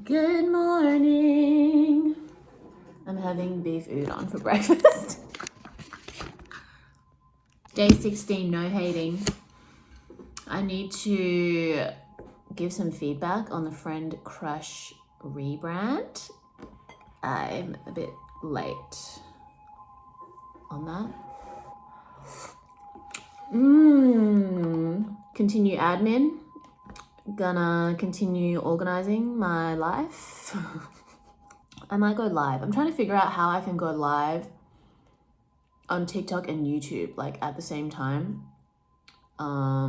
Good morning. I'm having beef udon for breakfast. Day 16, no hating. I need to give some feedback on the Friend Crush rebrand. I'm a bit late on that. Continue admin. Gonna continue organizing my life. I might go live. I'm trying to figure out how I can go live on TikTok and YouTube like at the same time. I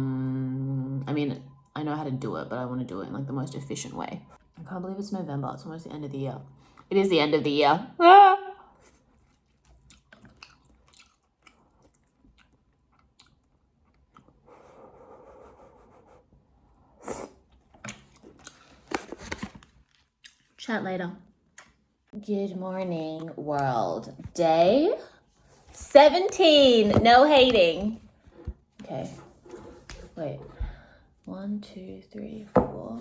mean, I know how to do it, but I want to do it in like the most efficient way. I can't believe it's November. It's almost the end of the year. It is the end of the year. Chat later. Good morning, world. Day 17. No hating. Okay. Wait. 1, 2, 3, 4.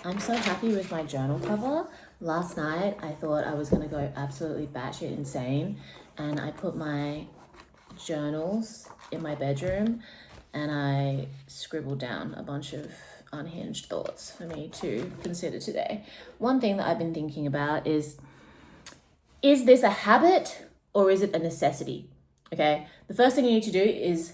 I'm so happy with my journal cover. Last night, I thought I was going to go absolutely batshit insane. And I put my journals in my bedroom and I scribbled down a bunch of unhinged thoughts for me to consider today. One thing that I've been thinking about is this a habit or is it a necessity? Okay, the first thing you need to do is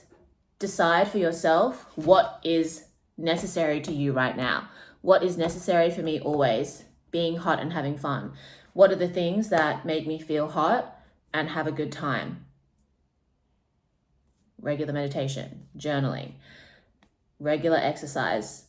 decide for yourself what is necessary to you right now. What is necessary for me always? Being hot and having fun. What are the things that make me feel hot and have a good time? Regular meditation, journaling, regular exercise,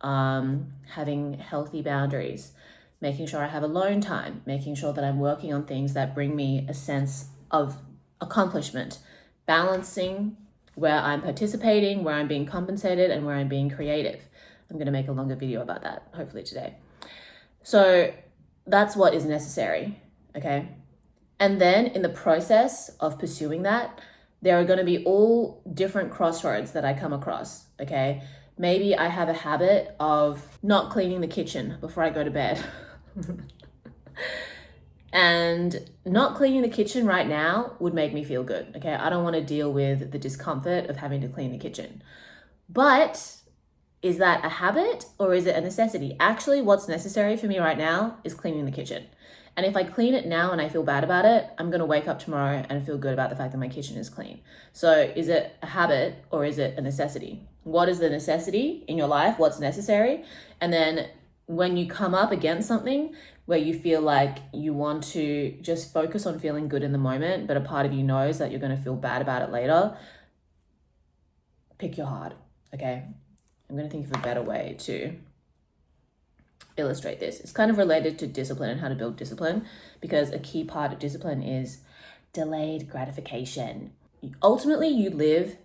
having healthy boundaries, making sure I have alone time, making sure that I'm working on things that bring me a sense of accomplishment, balancing where I'm participating, where I'm being compensated, and where I'm being creative. I'm going to make a longer video about that, hopefully today. So that's what is necessary, okay? And then in the process of pursuing that, there are going to be all different crossroads that I come across, okay? Maybe I have a habit of not cleaning the kitchen before I go to bed. And not cleaning the kitchen right now would make me feel good, okay? I don't want to deal with the discomfort of having to clean the kitchen. But is that a habit or is it a necessity? Actually, what's necessary for me right now is cleaning the kitchen. And if I clean it now and I feel bad about it, I'm going to wake up tomorrow and feel good about the fact that my kitchen is clean. So is it a habit or is it a necessity? What is the necessity in your life? What's necessary? And then when you come up against something where you feel like you want to just focus on feeling good in the moment, but a part of you knows that you're going to feel bad about it later, pick your heart, okay? I'm going to think of a better way to illustrate this. It's kind of related to discipline and how to build discipline, because a key part of discipline is delayed gratification. Ultimately, you live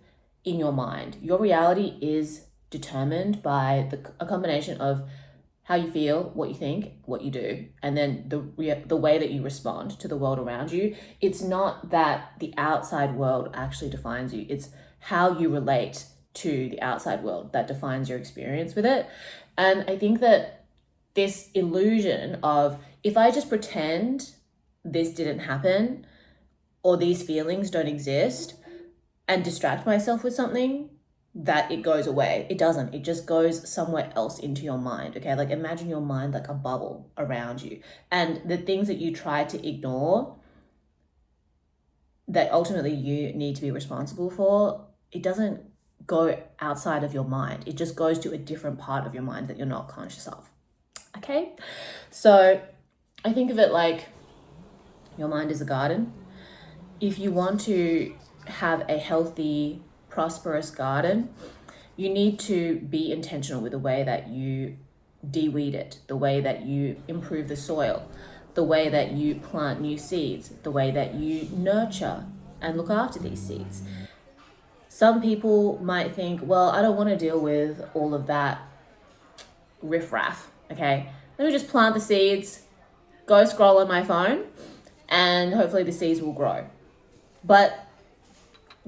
in your mind. Your reality is determined by a combination of how you feel, what you think, what you do, and then the way that you respond to the world around you. It's not that the outside world actually defines you. It's how you relate to the outside world that defines your experience with it. And I think that this illusion of, if I just pretend this didn't happen or these feelings don't exist and distract myself with something, that it goes away. It doesn't. It just goes somewhere else into your mind, okay? Like imagine your mind like a bubble around you, and the things that you try to ignore that ultimately you need to be responsible for, it doesn't go outside of your mind. It just goes to a different part of your mind that you're not conscious of. Okay, so I think of it like your mind is a garden. If you want to have a healthy, prosperous garden, you need to be intentional with the way that you de-weed it, the way that you improve the soil, the way that you plant new seeds, the way that you nurture and look after these seeds. Some people might think, well, I don't want to deal with all of that riffraff, okay? Let me just plant the seeds, go scroll on my phone, and hopefully the seeds will grow. But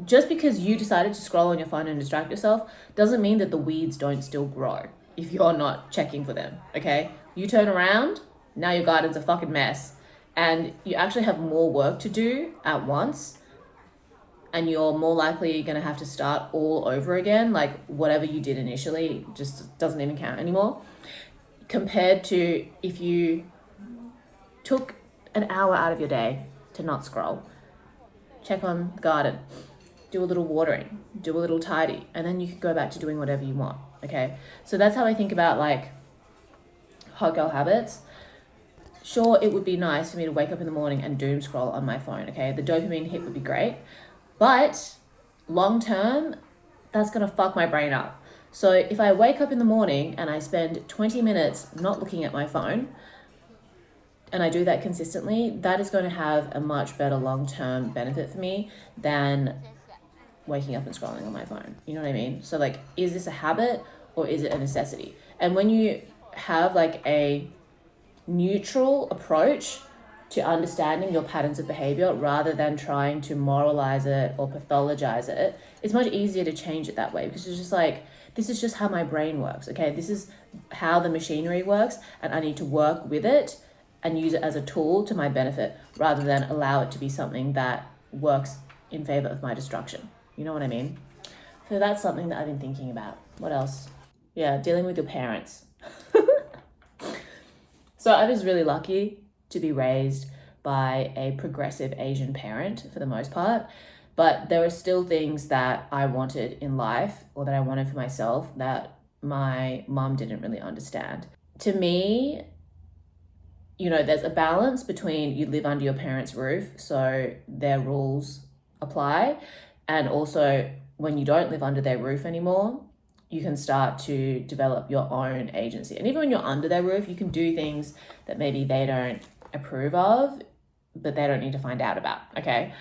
just because you decided to scroll on your phone and distract yourself doesn't mean that the weeds don't still grow if you're not checking for them, okay? You turn around, now your garden's a fucking mess, and you actually have more work to do at once, and you're more likely going to have to start all over again. Like whatever you did initially just doesn't even count anymore, compared to if you took an hour out of your day to not scroll, check on the garden, do a little watering, do a little tidy, and then you can go back to doing whatever you want, okay? So that's how I think about like hot girl habits. Sure, it would be nice for me to wake up in the morning and doom scroll on my phone, okay? The dopamine hit would be great, but long term, that's gonna fuck my brain up. So if I wake up in the morning and I spend 20 minutes not looking at my phone, and I do that consistently, that is going to have a much better long-term benefit for me than waking up and scrolling on my phone. You know what I mean? So like, is this a habit or is it a necessity? And when you have like a neutral approach to understanding your patterns of behavior rather than trying to moralize it or pathologize it, it's much easier to change it that way, because it's just like, this is just how my brain works, okay? This is how the machinery works, and I need to work with it and use it as a tool to my benefit rather than allow it to be something that works in favor of my destruction. You know what I mean? So that's something that I've been thinking about. What else? Yeah, dealing with your parents. So I was really lucky to be raised by a progressive Asian parent for the most part, but there were still things that I wanted in life, or that I wanted for myself, that my mom didn't really understand. To me, you know, there's a balance between you live under your parents' roof, so their rules apply, and also when you don't live under their roof anymore, you can start to develop your own agency. And even when you're under their roof, you can do things that maybe they don't approve of, but they don't need to find out about, okay?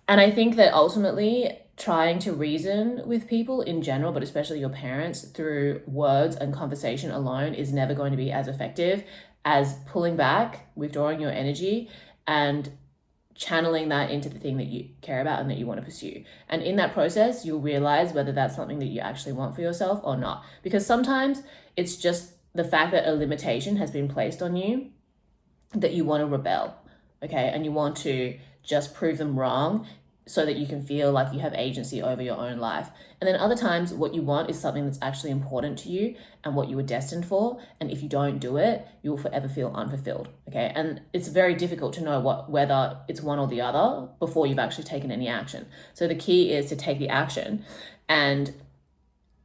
And I think that ultimately trying to reason with people in general, but especially your parents, through words and conversation alone is never going to be as effective as pulling back, withdrawing your energy, and channeling that into the thing that you care about and that you want to pursue. And in that process, you'll realize whether that's something that you actually want for yourself or not. Because sometimes it's just the fact that a limitation has been placed on you that you want to rebel, okay? And you want to just prove them wrong so that you can feel like you have agency over your own life. And then other times what you want is something that's actually important to you and what you were destined for. And if you don't do it, you will forever feel unfulfilled, okay? And it's very difficult to know whether it's one or the other before you've actually taken any action. So the key is to take the action and,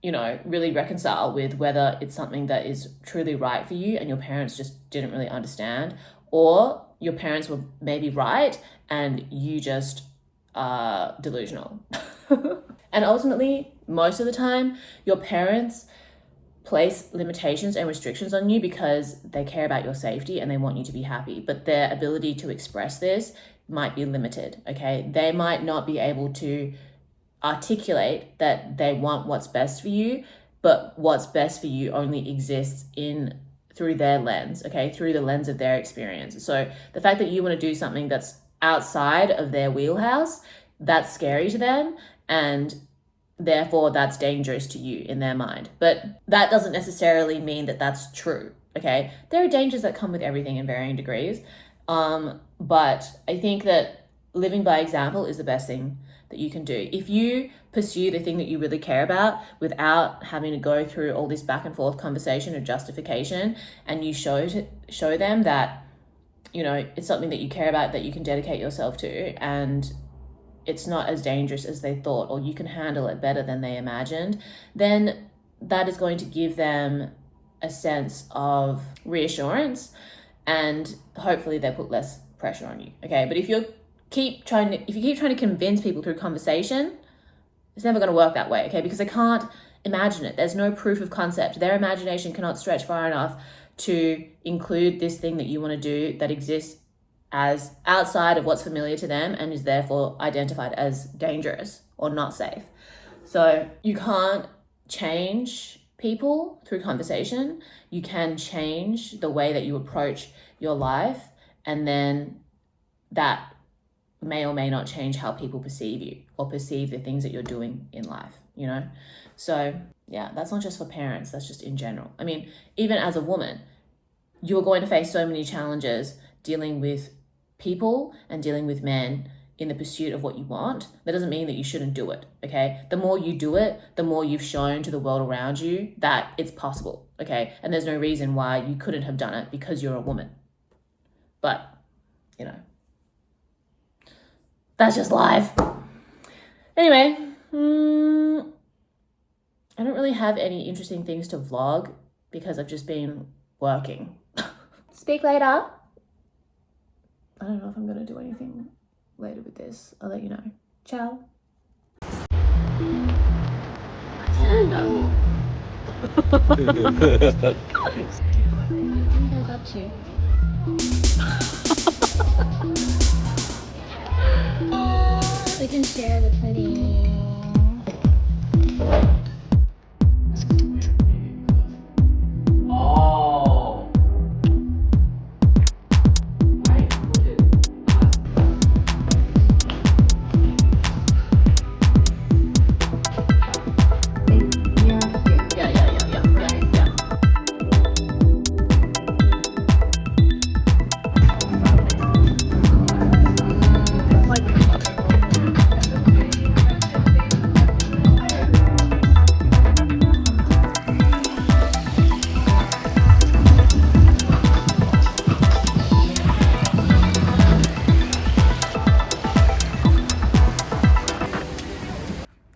you know, really reconcile with whether it's something that is truly right for you and your parents just didn't really understand, or your parents were maybe right and you just delusional. And ultimately, most of the time, your parents place limitations and restrictions on you because they care about your safety and they want you to be happy, but their ability to express this might be limited, okay? They might not be able to articulate that they want what's best for you, but what's best for you only exists through their lens, okay? Through the lens of their experience. So the fact that you want to do something that's outside of their wheelhouse, that's scary to them, and therefore that's dangerous to you in their mind. But that doesn't necessarily mean that that's true, okay? There are dangers that come with everything in varying degrees, but I think that living by example is the best thing that you can do. If you pursue the thing that you really care about without having to go through all this back and forth conversation or justification, and you show them that, you know, it's something that you care about, that you can dedicate yourself to, and it's not as dangerous as they thought, or you can handle it better than they imagined, then that is going to give them a sense of reassurance, and hopefully they put less pressure on you, okay? But if you keep trying to convince people through conversation, it's never going to work that way, okay? Because they can't imagine it. There's no proof of concept. Their imagination cannot stretch far enough to include this thing that you want to do that exists as outside of what's familiar to them and is therefore identified as dangerous or not safe. So you can't change people through conversation. You can change the way that you approach your life, and then that may or may not change how people perceive you or perceive the things that you're doing in life, you know? So yeah, that's not just for parents, that's just in general. I mean, even as a woman, you're going to face so many challenges dealing with people and dealing with men in the pursuit of what you want. That doesn't mean that you shouldn't do it, okay? The more you do it, the more you've shown to the world around you that it's possible, okay? And there's no reason why you couldn't have done it because you're a woman. But, you know, that's just life. Anyway, I don't really have any interesting things to vlog because I've just been working. Speak later. I don't know if I'm going to do anything later with this. I'll let you know. Ciao. Oh. What are you guys up to? We can share the pudding. Oh. Right.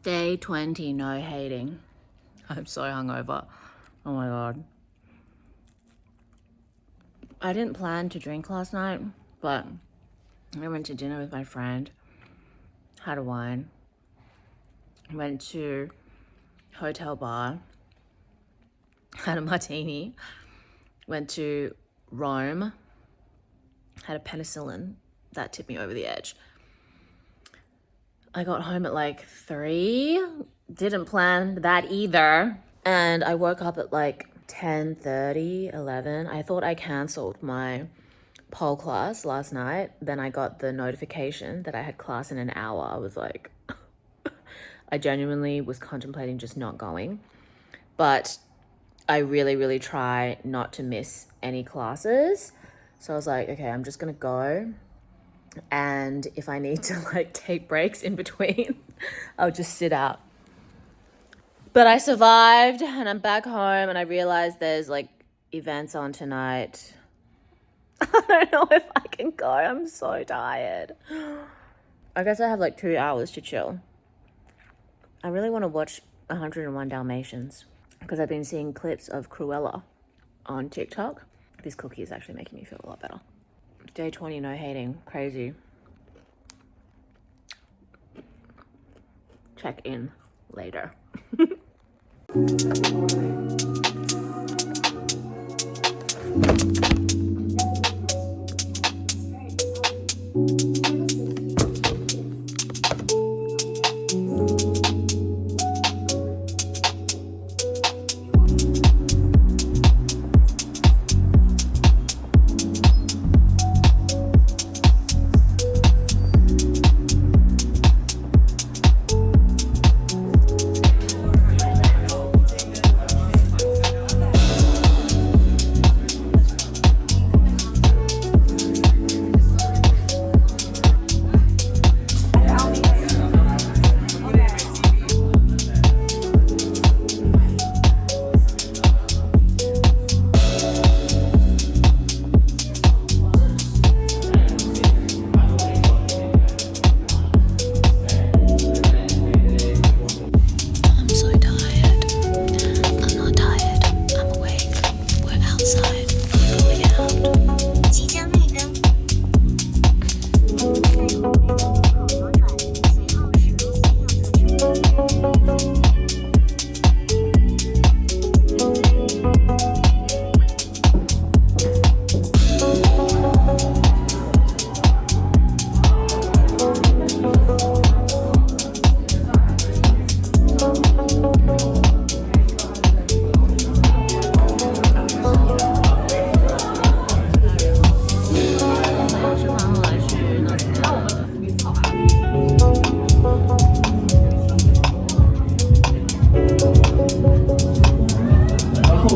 Day 20, no hating. I'm so hungover. Oh my God. I didn't plan to drink last night, but I went to dinner with my friend, had a wine, went to hotel bar, had a martini, went to Rome, had a penicillin. That tipped me over the edge. I got home at like 3, didn't plan that either. And I woke up at like 10:30, 11. I thought I canceled my pole class last night. Then I got the notification that I had class in an hour. I was like, I genuinely was contemplating just not going. But I really, really try not to miss any classes. So I was like, okay, I'm just gonna go. And if I need to like take breaks in between, I'll just sit out. But I survived and I'm back home and I realized there's like events on tonight. I don't know if I can go. I'm so tired. I guess I have like 2 hours to chill. I really want to watch 101 Dalmatians because I've been seeing clips of Cruella on TikTok. This cookie is actually making me feel a lot better. Day 20, no hating. Crazy. Check in later.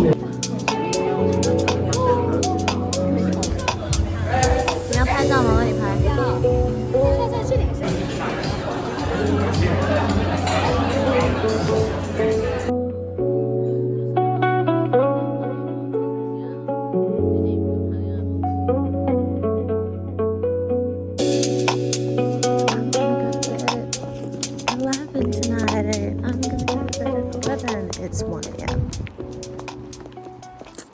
Oh.